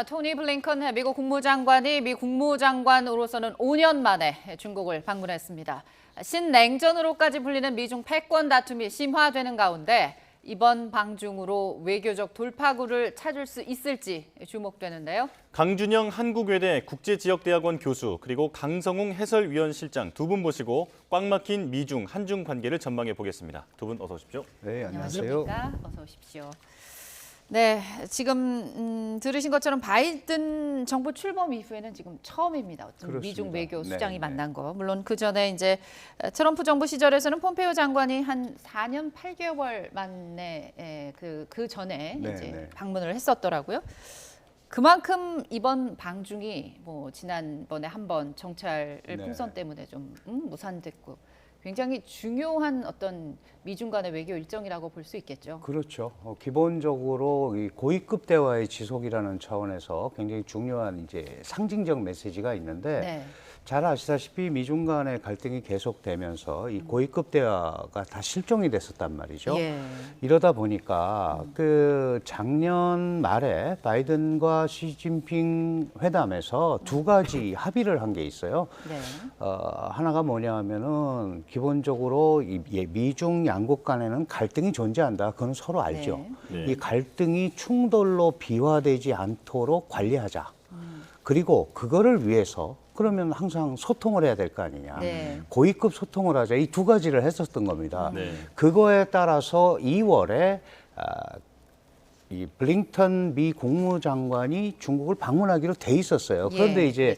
토니 블링컨 미국 국무장관이 미 국무장관으로서는 5년 만에 중국을 방문했습니다. 신냉전으로까지 불리는 미중 패권 다툼이 심화되는 가운데 이번 방중으로 외교적 돌파구를 찾을 수 있을지 주목되는데요. 강준영 한국외대 국제지역대학원 교수 그리고 강성웅 해설위원실장 두 분 모시고 꽉 막힌 미중 한중 관계를 전망해 보겠습니다. 두 분 어서 오십시오. 네, 안녕하세요. 어서 오십시오. 네, 지금 들으신 것처럼 바이든 정부 출범 이후에는 지금 처음입니다. 어떤 미중 외교 수장이 만난 거. 물론 그 전에 이제 트럼프 정부 시절에서는 폼페이오 장관이 한 4년 8개월 만에 그 전에 이제 방문을 했었더라고요. 그만큼 이번 방중이 뭐 지난번에 한번 정찰 풍선 때문에 좀 무산됐고. 굉장히 중요한 어떤 미중 간의 외교 일정이라고 볼 수 있겠죠. 그렇죠. 기본적으로 이 고위급 대화의 지속이라는 차원에서 굉장히 중요한 이제 상징적 메시지가 있는데 잘 아시다시피 미중 간의 갈등이 계속되면서 이 고위급 대화가 다 실종이 됐었단 말이죠. 이러다 보니까 그 작년 말에 바이든과 시진핑 회담에서 두 가지 합의를 한 게 있어요. 하나가 뭐냐 하면은 기본적으로 이 미중 양국 간에는 갈등이 존재한다. 그건 서로 알죠. 이 갈등이 충돌로 비화되지 않도록 관리하자. 그리고 그거를 위해서 그러면 항상 소통을 해야 될 거 아니냐. 고위급 소통을 하자. 이 두 가지를 했었던 겁니다. 그거에 따라서 2월에 이 블링컨 미 국무장관이 중국을 방문하기로 돼 있었어요. 그런데 이제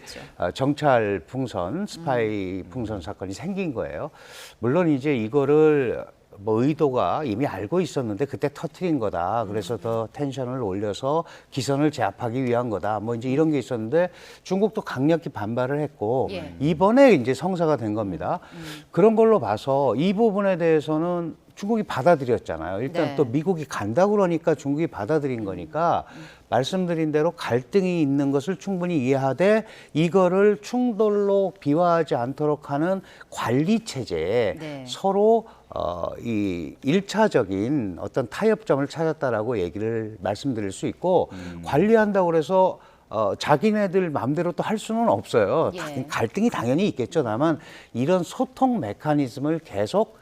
정찰 풍선, 스파이 풍선 사건이 생긴 거예요. 물론 이제 이거를 뭐 의도가 이미 알고 있었는데 그때 터트린 거다. 그래서 더 텐션을 올려서 기선을 제압하기 위한 거다. 뭐 이제 이런 게 있었는데 중국도 강력히 반발을 했고 이번에 이제 성사가 된 겁니다. 그런 걸로 봐서 이 부분에 대해서는 중국이 받아들였잖아요. 일단 또 미국이 간다 그러니까 중국이 받아들인 거니까 말씀드린 대로 갈등이 있는 것을 충분히 이해하되 이거를 충돌로 비화하지 않도록 하는 관리 체제에 서로 이 1차적인 어떤 타협점을 찾았다라고 얘기를 말씀드릴 수 있고 관리한다고 해서 자기네들 마음대로 또 할 수는 없어요. 갈등이 당연히 있겠죠. 다만 이런 소통 메커니즘을 계속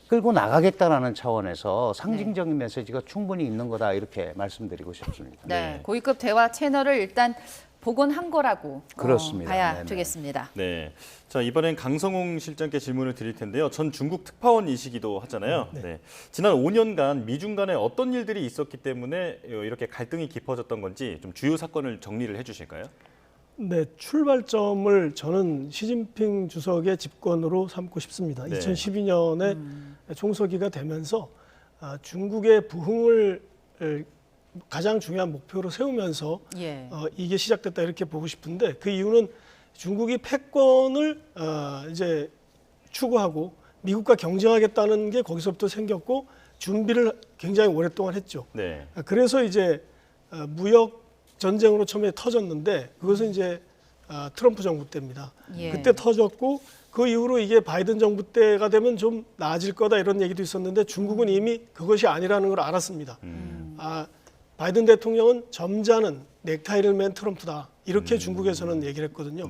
끌고 나가겠다라는 차원에서 상징적인 메시지가 충분히 있는 거다 이렇게 말씀드리고 싶습니다. 고위급 대화 채널을 일단 복원한 거라고 그렇습니다. 봐야 되겠습니다. 네, 자 이번엔 강성웅 실장께 질문을 드릴 텐데요. 전 중국 특파원이시기도 하잖아요. 지난 5년간 미중 간에 어떤 일들이 있었기 때문에 이렇게 갈등이 깊어졌던 건지 좀 주요 사건을 정리를 해주실까요? 네, 출발점을 저는 시진핑 주석의 집권으로 삼고 싶습니다. 2012년에 총서기가 되면서 중국의 부흥을 가장 중요한 목표로 세우면서 이게 시작됐다 이렇게 보고 싶은데 그 이유는 중국이 패권을 이제 추구하고 미국과 경쟁하겠다는 게 거기서부터 생겼고 준비를 굉장히 오랫동안 했죠. 그래서 이제 무역 전쟁으로 처음에 터졌는데 그것은 이제 트럼프 정부 때입니다. 그때 터졌고 그 이후로 이게 바이든 정부 때가 되면 좀 나아질 거다 이런 얘기도 있었는데 중국은 이미 그것이 아니라는 걸 알았습니다. 바이든 대통령은 점잖은 넥타이를 맨 트럼프다 이렇게 중국에서는 얘기를 했거든요.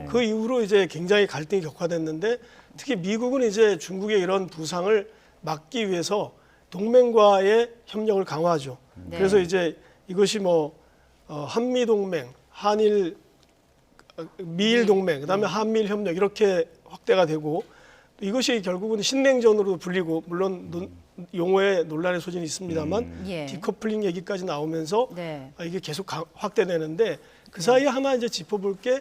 그 이후로 이제 굉장히 갈등이 격화됐는데 특히 미국은 이제 중국의 이런 부상을 막기 위해서 동맹과의 협력을 강화하죠. 그래서 이제 이것이 뭐 한미 동맹, 한일, 미일 동맹, 그다음에 한미일 협력 이렇게 확대가 되고 이것이 결국은 신냉전으로 불리고 물론 용어에 논란의 소진이 있습니다만 디커플링 얘기까지 나오면서 이게 계속 확대되는데 그 사이에 하나 이제 짚어볼 게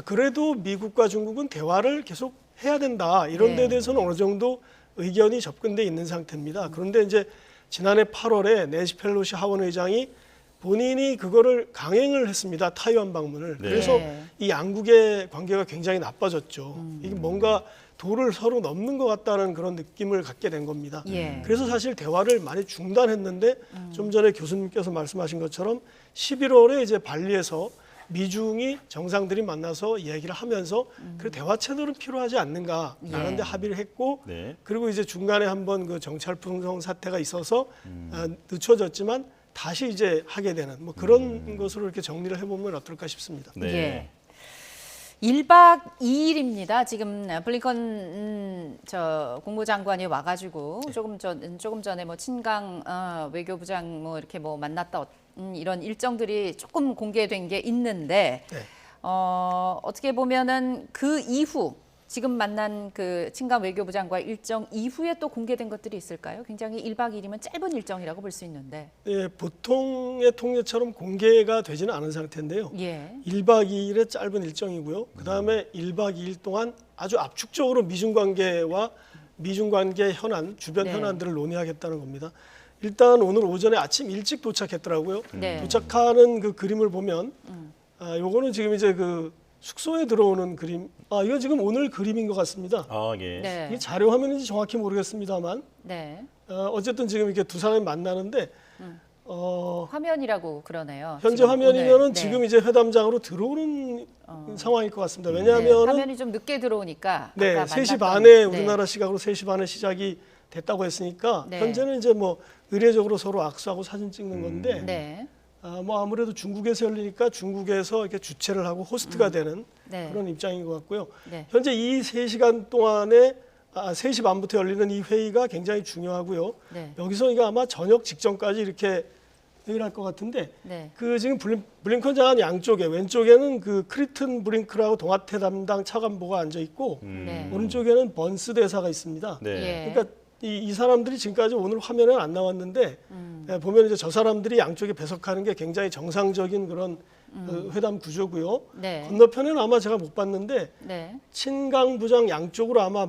그래도 미국과 중국은 대화를 계속 해야 된다 이런 데에 대해서는 어느 정도 의견이 접근돼 있는 상태입니다. 그런데 이제 지난해 8월에 낸시 펠로시 하원 의장이 본인이 그거를 강행을 했습니다. 타이완 방문을. 그래서 이 양국의 관계가 굉장히 나빠졌죠. 이게 뭔가 도를 서로 넘는 것 같다는 그런 느낌을 갖게 된 겁니다. 그래서 사실 대화를 많이 중단했는데 좀 전에 교수님께서 말씀하신 것처럼 11월에 이제 발리에서 미중이 정상들이 만나서 이야기를 하면서 그 대화 채널은 필요하지 않는가라는 데 합의를 했고 그리고 이제 중간에 한번 그 정찰풍성 사태가 있어서 늦춰졌지만 다시 이제 하게 되는 뭐 그런 것으로 이렇게 정리를 해보면 어떨까 싶습니다. 네. 예. 1박 2일입니다. 지금 블링컨 저 국무장관이 와가지고 조금 전에 뭐 친강 외교부장 뭐 이렇게 뭐 만났다 이런 일정들이 조금 공개된 게 있는데 네. 어떻게 보면은 그 이후 지금 만난 그 친강 외교부장과 일정 이후에 또 공개된 것들이 있을까요? 굉장히 1박 2일이면 짧은 일정이라고 볼 수 있는데. 예, 보통의 통례처럼 공개가 되지는 않은 상태인데요. 예. 1박 2일의 짧은 일정이고요. 그다음에 1박 2일 동안 아주 압축적으로 미중 관계와 미중 관계 현안, 주변 네. 현안들을 논의하겠다는 겁니다. 일단 오늘 오전에 아침 일찍 도착했더라고요. 네. 도착하는 그 그림을 보면 요거는 지금 이제 그 숙소에 들어오는 그림. 이거 지금 오늘 그림인 것 같습니다. 아, 예. 네. 이게 자료 화면인지 정확히 모르겠습니다만 네. 어쨌든 지금 이렇게 두 사람이 만나는데 화면이라고 그러네요. 현재 지금 화면이면은 오늘. 네. 지금 이제 회담장으로 들어오는 상황일 것 같습니다. 네, 왜냐하면은 화면이 좀 늦게 들어오니까 네, 아까 3시 만났던- 반에 네. 우리나라 시각으로 3시 반에 시작이 됐다고 했으니까 네. 현재는 이제 뭐 의례적으로 서로 악수하고 사진 찍는 건데 네. 뭐 아무래도 중국에서 열리니까 중국에서 이렇게 주최를 하고 호스트가 되는 네. 그런 입장인 것 같고요. 네. 현재 이 3시간 동안에 3시 반부터 열리는 이 회의가 굉장히 중요하고요. 네. 여기서 이게 아마 저녁 직전까지 이렇게 회의를 할 것 같은데 네. 그 지금 블링컨 장관 양쪽에 왼쪽에는 그 크리튼 브링크라고 동아태 담당 차관보가 앉아 있고 네. 오른쪽에는 번스 대사가 있습니다. 네. 예. 그러니까 이 사람들이 지금까지 오늘 화면에 안 나왔는데 보면 이제 저 사람들이 양쪽에 배석하는 게 굉장히 정상적인 그런 그 회담 구조고요. 네. 건너편에는 아마 제가 못 봤는데 네. 친강 부장 양쪽으로 아마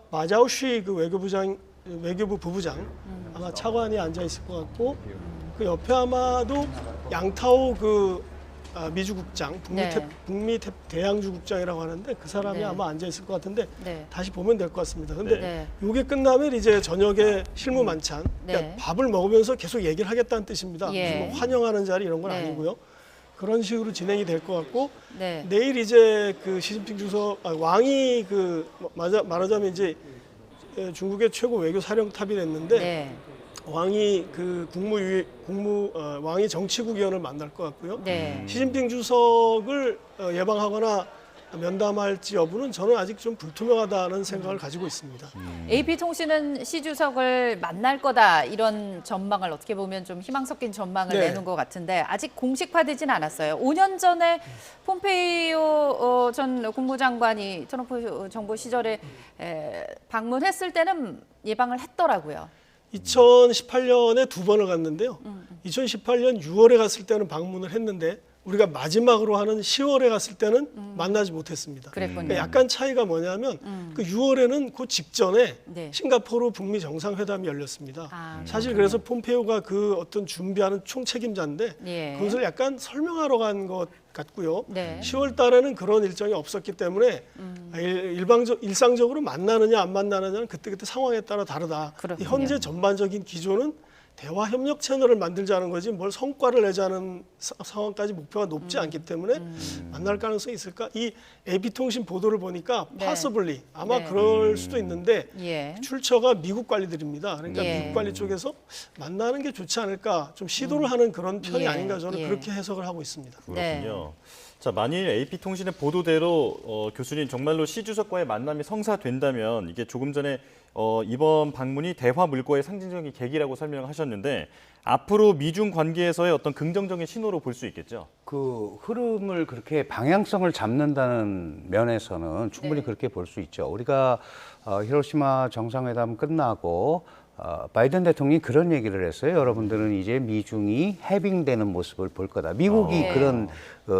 마자오쉬 그 외교부 부부장 아마 차관이 앉아 있을 것 같고 그 옆에 아마도 양타오 그 미주국장 북미 대양주국장이라고 하는데 그 사람이 네. 아마 앉아 있을 것 같은데 네. 다시 보면 될 것 같습니다. 근데 네. 요게 끝나면 이제 저녁에 실무 만찬 그러니까 네. 밥을 먹으면서 계속 얘기를 하겠다는 뜻입니다. 예. 무슨 뭐 환영하는 자리 이런 건 네. 아니고요. 그런 식으로 진행이 될 것 같고 네. 내일 이제 그 시진핑 주석 왕이 그 말하자면 이제 중국의 최고 외교 사령탑이 됐는데 네. 왕이 그 왕이 정치국위원을 만날 것 같고요. 네. 시진핑 주석을 예방하거나 면담할지 여부는 저는 아직 좀 불투명하다는 생각을 가지고 있습니다. AP통신은 시 주석을 만날 거다 이런 전망을 어떻게 보면 좀 희망 섞인 전망을 네. 내는 것 같은데 아직 공식화되진 않았어요. 5년 전에 폼페이오 전 국무장관이 트럼프 정부 시절에 방문했을 때는 예방을 했더라고요. 2018년에 2번을 갔는데요. 2018년 6월에 갔을 때는 방문을 했는데 우리가 마지막으로 하는 10월에 갔을 때는 만나지 못했습니다. 그랬군요. 그러니까 약간 차이가 뭐냐면 그 6월에는 그 직전에 네. 싱가포르 북미 정상회담이 열렸습니다. 사실 그렇군요. 그래서 폼페이오가 그 어떤 준비하는 총책임자인데 예. 그것을 약간 설명하러 간 것 같고요. 네. 10월 달에는 그런 일정이 없었기 때문에 일상적으로 만나느냐 안 만나느냐는 그때그때 상황에 따라 다르다. 그렇군요. 현재 전반적인 기조는 대화 협력 채널을 만들자는 거지 뭘 성과를 내자는 상황까지 목표가 높지 않기 때문에 만날 가능성이 있을까? 이 AP통신 보도를 보니까 네. possibly 아마 네. 그럴 수도 있는데 예. 출처가 미국 관리들입니다. 그러니까 예. 미국 관리 쪽에서 만나는 게 좋지 않을까? 좀 시도를 하는 그런 편이 예. 아닌가 저는 예. 그렇게 해석을 하고 있습니다. 그렇군요. 자, 만일 AP통신의 보도대로 교수님 정말로 시 주석과의 만남이 성사된다면 이게 조금 전에 이번 방문이 대화 물꼬의 상징적인 계기라고 설명하셨는데 앞으로 미중 관계에서의 어떤 긍정적인 신호로 볼 수 있겠죠. 그 흐름을 그렇게 방향성을 잡는다는 면에서는 충분히 네. 그렇게 볼 수 있죠. 우리가 히로시마 정상회담 끝나고 바이든 대통령이 그런 얘기를 했어요. 여러분들은 이제 미중이 해빙되는 모습을 볼 거다. 미국이 네. 그런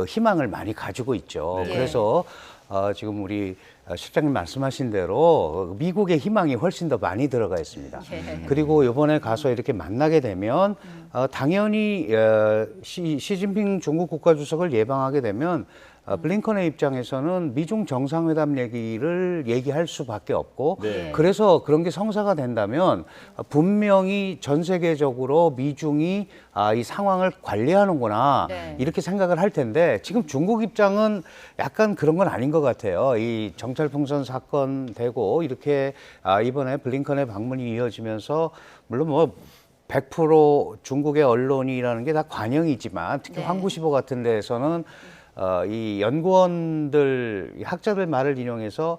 희망을 많이 가지고 있죠. 네. 그래서 지금 우리 실장님 말씀하신 대로 미국의 희망이 훨씬 더 많이 들어가 있습니다. 예. 그리고 이번에 가서 이렇게 만나게 되면 당연히 시진핑 중국 국가주석을 예방하게 되면 블링컨의 입장에서는 미중 정상회담 얘기를 얘기할 수밖에 없고 네. 그래서 그런 게 성사가 된다면 분명히 전 세계적으로 미중이 이 상황을 관리하는구나 네. 이렇게 생각을 할 텐데 지금 중국 입장은 약간 그런 건 아닌 것 같아요. 이 정찰풍선 사건 되고 이렇게 이번에 블링컨의 방문이 이어지면서 물론 뭐 100% 중국의 언론이라는 게 다 관영이지만 특히 네. 황구시보 같은 데에서는 이 연구원들, 이 학자들 말을 인용해서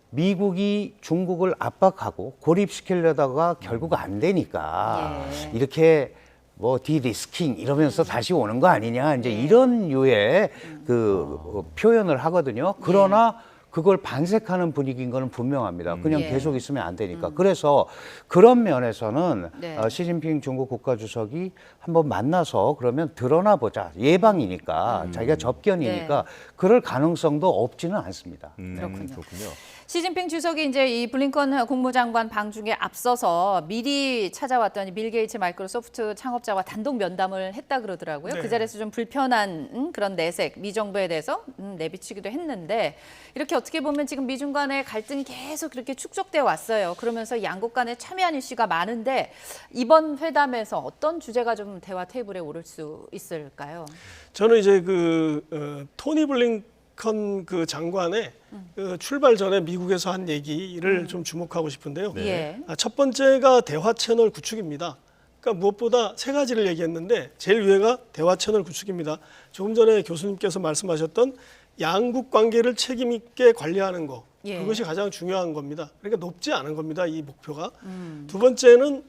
미국이 중국을 압박하고 고립시키려다가 결국 안 되니까 예. 이렇게 뭐 디리스킹 이러면서 다시 오는 거 아니냐 이제 이런 유의 그 표현을 하거든요. 그러나 그걸 반색하는 분위기인 거는 분명합니다. 그냥 예. 계속 있으면 안 되니까. 그래서 그런 면에서는 네. 시진핑 중국 국가주석이 한번 만나서 그러면 드러나 보자. 예방이니까 자기가 접견이니까 그럴 가능성도 없지는 않습니다. 그렇군요. 그렇군요. 시진핑 주석이 이제 이 블링컨 국무장관 방중에 앞서서 미리 찾아왔더니 빌 게이츠 마이크로소프트 창업자와 단독 면담을 했다 그러더라고요. 네. 그 자리에서 좀 불편한 그런 내색, 미 정부에 대해서 내비치기도 했는데 이렇게 어떻게 보면 지금 미중 간의 갈등이 계속 그렇게 축적돼 왔어요. 그러면서 양국 간에 첨예한 이슈가 많은데 이번 회담에서 어떤 주제가 좀 대화 테이블에 오를 수 있을까요? 저는 이제 토니 블링컨 그 장관의 그 출발 전에 미국에서 한 얘기를 좀 주목하고 싶은데요. 예. 첫 번째가 대화 채널 구축입니다. 그러니까 무엇보다 세 가지를 얘기했는데 제일 위에가 대화 채널 구축입니다. 조금 전에 교수님께서 말씀하셨던 양국 관계를 책임 있게 관리하는 거, 예. 그것이 가장 중요한 겁니다. 그러니까 높지 않은 겁니다, 이 목표가. 두 번째는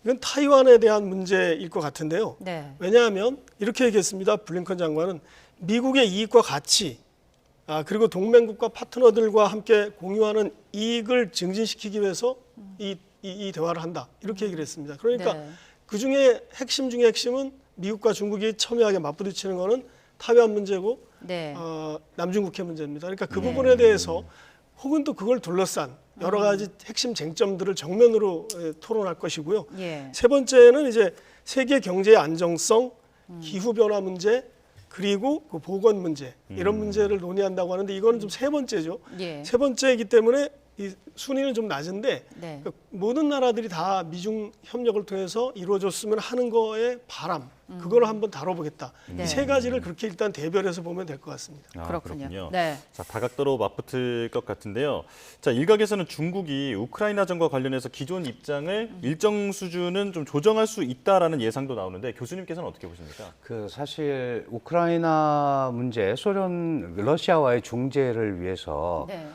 이건 타이완에 대한 문제일 것 같은데요. 네. 왜냐하면 이렇게 얘기했습니다. 블링컨 장관은 미국의 이익과 가치, 그리고 동맹국가 파트너들과 함께 공유하는 이익을 증진시키기 위해서 이 대화를 한다. 이렇게 얘기를 했습니다. 그러니까 네. 그중에 핵심 중에 핵심은 미국과 중국이 첨예하게 맞부딪히는 거는 타이완 문제고 네. 남중국해 문제입니다. 그러니까 그 부분에 대해서 혹은 또 그걸 둘러싼 여러 가지 핵심 쟁점들을 정면으로 토론할 것이고요. 예. 세 번째는 이제 세계 경제의 안정성, 기후 변화 문제, 그리고 그 보건 문제 이런 문제를 논의한다고 하는데 이거는 좀 세 번째죠. 예. 세 번째이기 때문에 이 순위는 좀 낮은데 네. 그 모든 나라들이 다 미중 협력을 통해서 이루어졌으면 하는 거에 바람 그거를 한번 다뤄보겠다. 네. 이 세 가지를 그렇게 일단 대별해서 보면 될 것 같습니다. 그렇군요. 네. 자, 다각도로 맞붙을 것 같은데요. 자, 일각에서는 중국이 우크라이나전과 관련해서 기존 입장을 일정 수준은 좀 조정할 수 있다라는 예상도 나오는데 교수님께서는 어떻게 보십니까? 그 사실 우크라이나 문제, 러시아와의 중재를 위해서 네.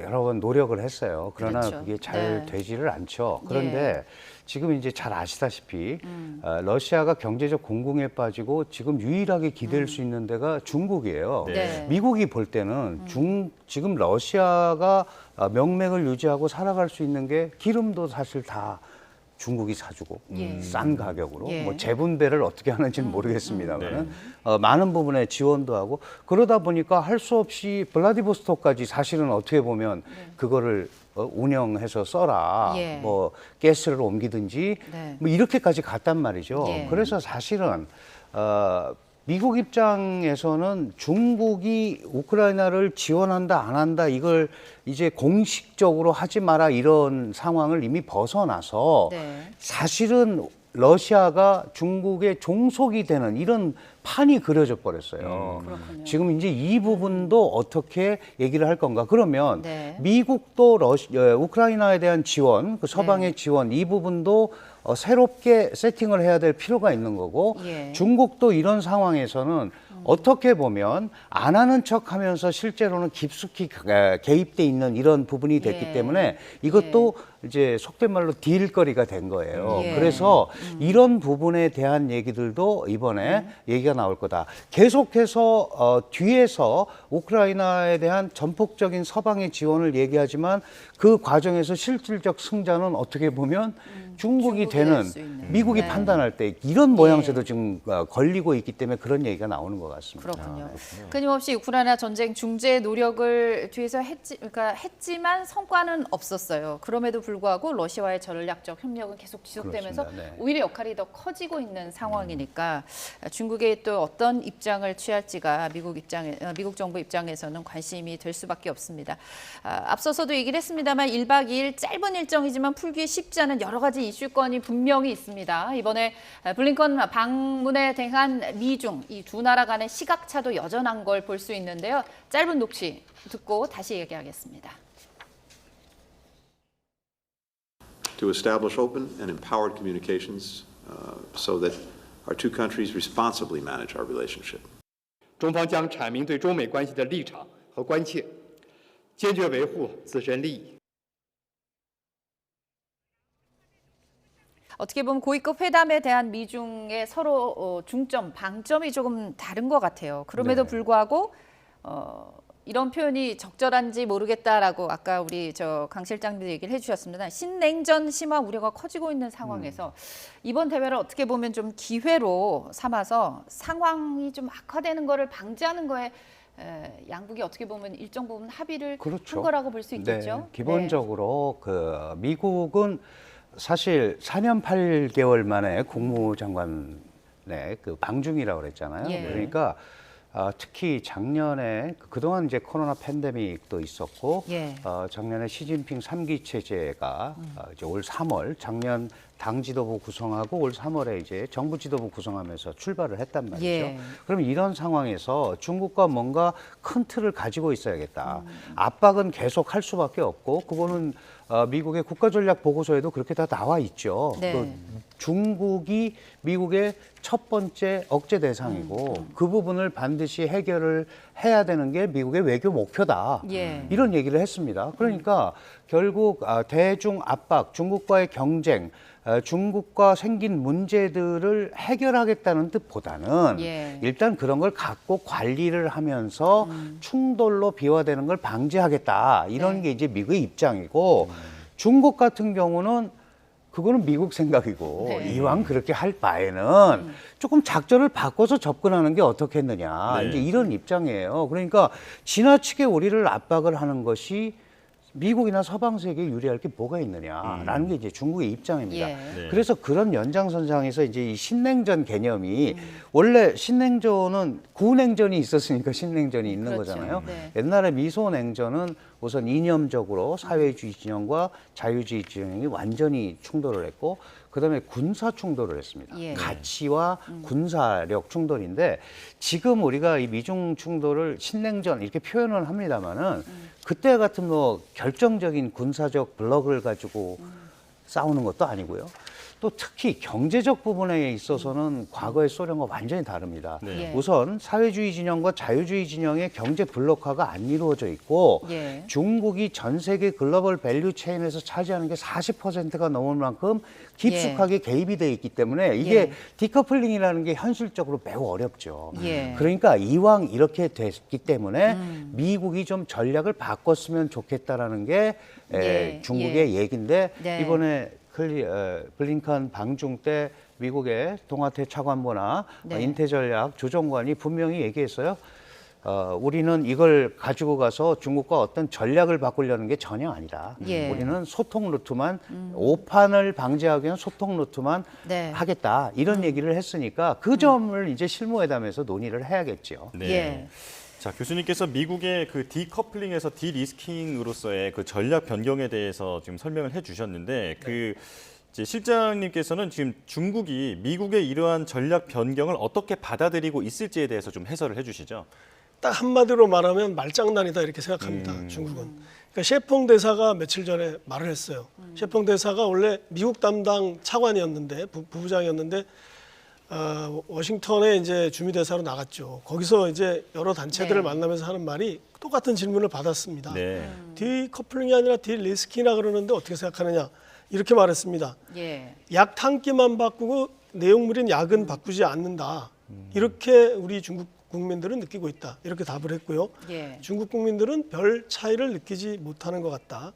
여러 번 노력을 했어요. 그러나 그렇죠. 그게 잘 네. 되지를 않죠. 그런데 지금 이제 잘 아시다시피 러시아가 경제적 공공에 빠지고 지금 유일하게 기댈 수 있는 데가 중국이에요. 네. 미국이 볼 때는 지금 러시아가 명맥을 유지하고 살아갈 수 있는 게 기름도 사실 다 중국이 사주고 싼 가격으로 예. 뭐 재분배를 어떻게 하는지는 모르겠습니다만은 많은 부분에 지원도 하고 그러다 보니까 할 수 없이 블라디보스토크까지 사실은 어떻게 보면 그거를 운영해서 써라 예. 뭐 가스를 옮기든지 네. 뭐 이렇게까지 갔단 말이죠. 예. 그래서 사실은 미국 입장에서는 중국이 우크라이나를 지원한다 안 한다 이걸 이제 공식적으로 하지 마라 이런 상황을 이미 벗어나서 네. 사실은 러시아가 중국의 종속이 되는 이런 판이 그려져 버렸어요. 그렇군요. 지금 이제 이 부분도 어떻게 얘기를 할 건가? 그러면 네. 미국도 우크라이나에 대한 지원, 그 서방의 지원 이 부분도 새롭게 세팅을 해야 될 필요가 있는 거고 예. 중국도 이런 상황에서는 어떻게 보면 안 하는 척하면서 실제로는 깊숙이 개입돼 있는 이런 부분이 됐기 예. 때문에 이것도 이제 속된 말로 딜거리가 된 거예요. 예. 그래서 이런 부분에 대한 얘기들도 이번에 얘기가 나올 거다. 계속해서 뒤에서 우크라이나에 대한 전폭적인 서방의 지원을 얘기하지만 그 과정에서 실질적 승자는 어떻게 보면 중국이 중국이 되는 될 수 있는. 미국이 네. 판단할 때 이런 모양새도 지금 걸리고 있기 때문에 그런 얘기가 나오는 것 같습니다. 그렇군요. 끊임없이 우크라이나 전쟁 중재 노력을 뒤에서 했지만 성과는 없었어요. 그럼에도 불구하고 러시아와의 전략적 협력은 계속 지속되면서 그렇습니다. 네. 오히려 역할이 더 커지고 있는 상황이니까 중국의 또 어떤 입장을 취할지가 미국 정부 입장에서는 관심이 될 수밖에 없습니다. 앞서서도 얘기를 했습니다만 1박 2일 짧은 일정이지만 풀기 쉽지 않은 여러 가지 이슈권이 분명히 있습니다. 이번에 블링컨 방문에 대한 미중 이 두 나라 간의 시각차도 여전한 걸 볼 수 있는데요. 짧은 녹취 듣고 다시 얘기하겠습니다. To establish open and empowered communications so that our two countries responsibly manage our relationship. 中方将阐明对中美关系的立场和关切，坚决维护自身利益。 어떻게 보면 고위급 회담에 대한 미중의 서로 중점, 방점이 조금 다른 것 같아요. 그럼에도 네. 불구하고 이런 표현이 적절한지 모르겠다라고 아까 우리 강 실장님도 얘기를 해주셨습니다. 신냉전 심화 우려가 커지고 있는 상황에서 이번 대회를 어떻게 보면 좀 기회로 삼아서 상황이 좀 악화되는 거를 방지하는 거에 양국이 어떻게 보면 일정 부분 합의를 그렇죠. 한 거라고 볼 수 있겠죠. 네, 기본적으로 그 미국은 사실 4년 8개월 만에 국무장관의 그 방중이라고 그랬잖아요. 예. 그러니까 특히 작년에 그동안 이제 코로나 팬데믹도 있었고 예. 작년에 시진핑 3기 체제가 이제 올 3월 작년 당 지도부 구성하고 올 3월에 이제 정부 지도부 구성하면서 출발을 했단 말이죠. 예. 그럼 이런 상황에서 중국과 뭔가 큰 틀을 가지고 있어야겠다. 압박은 계속 할 수밖에 없고 그거는 미국의 국가전략 보고서에도 그렇게 다 나와 있죠. 네. 그 중국이 미국의 첫 번째 억제 대상이고 그 부분을 반드시 해결을 해야 되는 게 미국의 외교 목표다. 예. 이런 얘기를 했습니다. 그러니까 결국 대중 압박, 중국과의 경쟁, 중국과 생긴 문제들을 해결하겠다는 뜻보다는 예. 일단 그런 걸 갖고 관리를 하면서 충돌로 비화되는 걸 방지하겠다. 이런 네. 게 이제 미국의 입장이고 중국 같은 경우는 그거는 미국 생각이고 네. 이왕 그렇게 할 바에는 조금 작전을 바꿔서 접근하는 게 어떻겠느냐. 네. 이제 이런 입장이에요. 그러니까 지나치게 우리를 압박을 하는 것이 미국이나 서방 세계에 유리할 게 뭐가 있느냐라는 게 이제 중국의 입장입니다. 예. 네. 그래서 그런 연장선상에서 이제 이 신냉전 개념이 원래 신냉전은 구냉전이 있었으니까 신냉전이 있는 그렇죠. 거잖아요. 네. 옛날에 미소냉전은 우선 이념적으로 사회주의 진영과 자유주의 진영이 완전히 충돌을 했고 그다음에 군사 충돌을 했습니다. 예. 가치와 군사력 충돌인데 지금 우리가 이 미중 충돌을 신냉전 이렇게 표현을 합니다마는 그때 같은 뭐 결정적인 군사적 블록을 가지고 싸우는 것도 아니고요. 또 특히 경제적 부분에 있어서는 과거의 소련과 완전히 다릅니다. 네. 예. 우선 사회주의 진영과 자유주의 진영의 경제 블록화가 안 이루어져 있고 예. 중국이 전 세계 글로벌 밸류 체인에서 차지하는 게 40%가 넘을 만큼 깊숙하게 개입이 돼 있기 때문에 이게 예. 디커플링이라는 게 현실적으로 매우 어렵죠. 예. 그러니까 이왕 이렇게 됐기 때문에 미국이 좀 전략을 바꿨으면 좋겠다라는 게 예. 중국의 얘기인데 네. 이번에 블링컨 방중 때 미국의 동아태 차관보나 네. 인태전략 조정관이 분명히 얘기했어요. 우리는 이걸 가지고 가서 중국과 어떤 전략을 바꾸려는 게 전혀 아니다. 예. 우리는 소통 루트만 오판을 방지하기 위한 소통 루트만 네. 하겠다. 이런 얘기를 했으니까 그 점을 이제 실무회담에서 논의를 해야겠죠. 네. 예. 자, 교수님께서 미국의 그 디커플링에서 디리스킹으로서의 그 전략 변경에 대해서 지금 설명을 해주셨는데 그 이제 실장님께서는 지금 중국이 미국의 이러한 전략 변경을 어떻게 받아들이고 있을지에 대해서 좀 해설을 해주시죠. 딱 한마디로 말하면 말장난이다 이렇게 생각합니다. 중국은. 그러니까 셰퐁 대사가 며칠 전에 말을 했어요. 셰퐁 대사가 원래 미국 담당 차관이었는데 부부장이었는데 워싱턴에 이제 주미대사로 나갔죠. 거기서 이제 여러 단체들을 네. 만나면서 하는 말이 똑같은 질문을 받았습니다. 네. 디커플링이 아니라 디리스킹이라 그러는데 어떻게 생각하느냐 이렇게 말했습니다. 예. 약 한 끼만 바꾸고 내용물인 약은 바꾸지 않는다. 이렇게 우리 중국 국민들은 느끼고 있다. 이렇게 답을 했고요. 예. 중국 국민들은 별 차이를 느끼지 못하는 것 같다.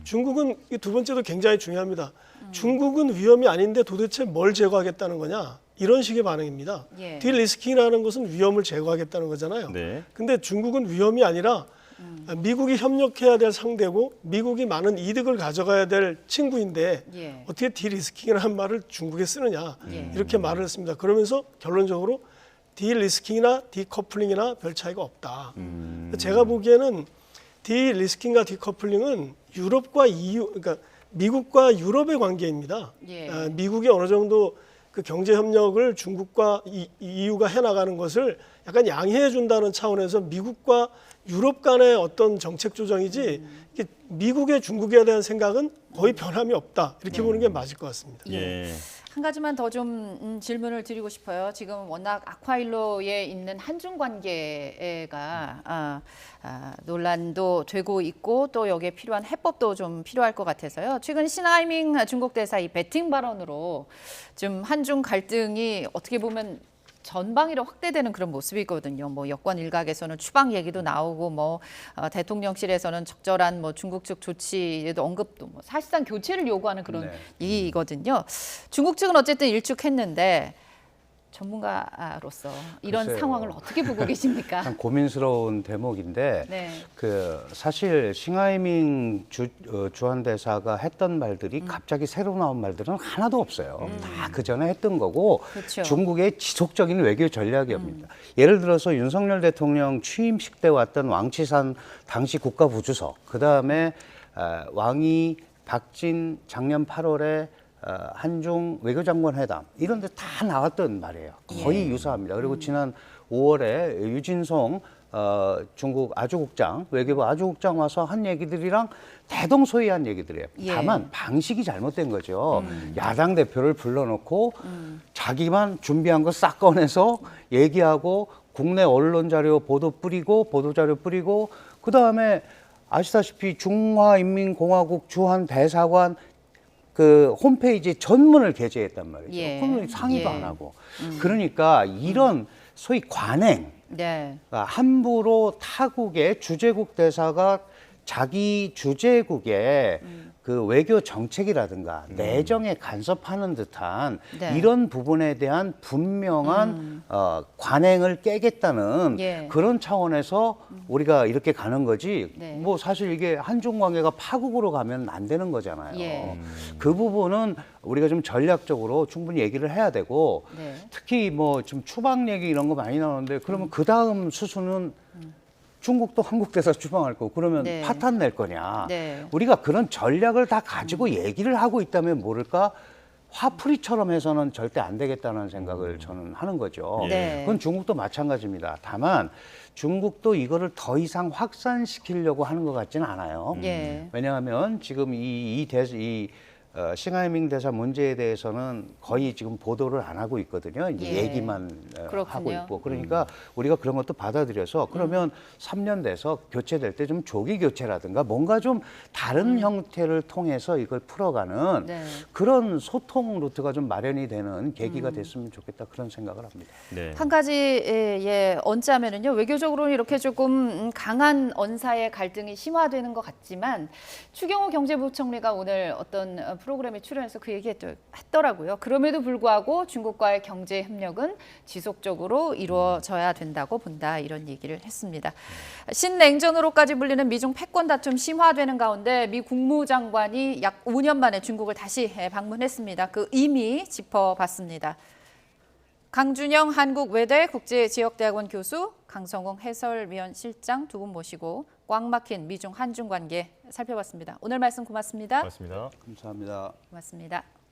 중국은 이 두 번째도 굉장히 중요합니다. 중국은 위험이 아닌데 도대체 뭘 제거하겠다는 거냐? 이런 식의 반응입니다. 예. 디리스킹이라는 것은 위험을 제거하겠다는 거잖아요. 네. 근데 중국은 위험이 아니라 미국이 협력해야 될 상대고 미국이 많은 이득을 가져가야 될 친구인데 예. 어떻게 디리스킹이라는 말을 중국에 쓰느냐 예. 이렇게 말을 했습니다. 그러면서 결론적으로 디리스킹이나 디커플링이나 별 차이가 없다. 제가 보기에는 디리스킹과 디커플링은 유럽과 EU, 그러니까 미국과 유럽의 관계입니다. 예. 미국이 어느 정도 그 경제 협력을 중국과 EU가 해나가는 것을 약간 양해해 준다는 차원에서 미국과 유럽 간의 어떤 정책 조정이지 이게 미국의 중국에 대한 생각은 거의 변함이 없다 이렇게 보는 게 맞을 것 같습니다. 예. 한 가지만 더 좀 질문을 드리고 싶어요. 지금 워낙 아쿠아일로에 있는 한중 관계가 논란도 되고 있고 또 여기에 필요한 해법도 좀 필요할 것 같아서요. 최근 신하이밍 중국 대사 이 배팅 발언으로 좀 한중 갈등이 어떻게 보면 전방위로 확대되는 그런 모습이거든요. 뭐 여권 일각에서는 추방 얘기도 나오고 뭐 대통령실에서는 적절한 뭐 중국 측 조치에도 언급도 뭐 사실상 교체를 요구하는 그런 얘기거든요. 중국 측은 어쨌든 일축했는데 전문가로서 이런 글쎄요. 상황을 어떻게 보고 계십니까? 참 고민스러운 대목인데 네. 그 사실 싱하이밍 주한 대사가 했던 말들이 갑자기 새로 나온 말들은 하나도 없어요. 다 그 전에 했던 거고 그렇죠. 중국의 지속적인 외교 전략입니다. 예를 들어서 윤석열 대통령 취임식 때 왔던 왕치산 당시 국가부주석, 그 다음에 왕이 박진 작년 8월에 한중 외교장관 회담 이런 데 다 나왔던 말이에요. 거의 유사합니다. 그리고 지난 5월에 유진송 중국 아주국장, 외교부 아주국장 와서 한 얘기들이랑 대동소이한 얘기들이에요. 다만 방식이 잘못된 거죠. 야당 대표를 불러놓고 자기만 준비한 거 싹 꺼내서 얘기하고 국내 언론 자료 보도 자료 뿌리고 그다음에 아시다시피 중화인민공화국 주한 대사관 그 홈페이지 전문을 게재했단 말이죠. 그러면 상의도 안 하고. 그러니까 이런 소위 관행, 함부로 타국의 주재국 대사가 자기 주재국의 그 외교 정책이라든가 내정에 간섭하는 듯한 이런 부분에 대한 분명한 관행을 깨겠다는 그런 차원에서 우리가 이렇게 가는 거지. 뭐 사실 이게 한중 관계가 파국으로 가면 안 되는 거잖아요. 그 부분은 우리가 좀 전략적으로 충분히 얘기를 해야 되고 특히 뭐 좀 추방 얘기 이런 거 많이 나오는데 그러면 그 다음 수순은 중국도 한국 대사 추방할 거고 그러면 파탄 낼 거냐. 우리가 그런 전략을 다 가지고 얘기를 하고 있다면 모를까 화풀이처럼 해서는 절대 안 되겠다는 생각을 저는 하는 거죠. 그건 중국도 마찬가지입니다. 다만 중국도 이거를 더 이상 확산시키려고 하는 것 같지는 않아요. 왜냐하면 지금 이 싱하이밍 대사 문제에 대해서는 거의 지금 보도를 안 하고 있거든요. 이제 얘기만 하고 있고. 그러니까 우리가 그런 것도 받아들여서 그러면 3년 돼서 교체될 때 좀 조기 교체라든가 뭔가 좀 다른 형태를 통해서 이걸 풀어가는 그런 소통 루트가 좀 마련이 되는 계기가 됐으면 좋겠다 그런 생각을 합니다. 한 가지 언짢으면은요 외교적으로 이렇게 조금 강한 언사의 갈등이 심화되는 것 같지만 추경호 경제부총리가 오늘 어떤 프로그램에 출연해서 그 얘기 했더라고요. 그럼에도 불구하고 중국과의 경제 협력은 지속적으로 이루어져야 된다고 본다 이런 얘기를 했습니다. 신냉전으로까지 불리는 미중 패권 다툼 심화되는 가운데 미 국무장관이 약 5년 만에 중국을 다시 방문했습니다. 그 의미 짚어봤습니다. 강준영 한국외대 국제지역대학원 교수, 강성홍 해설위원 실장 두 분 모시고 꽉 막힌 미중 한중 관계 살펴봤습니다. 오늘 말씀 고맙습니다. 고맙습니다. 감사합니다. 고맙습니다.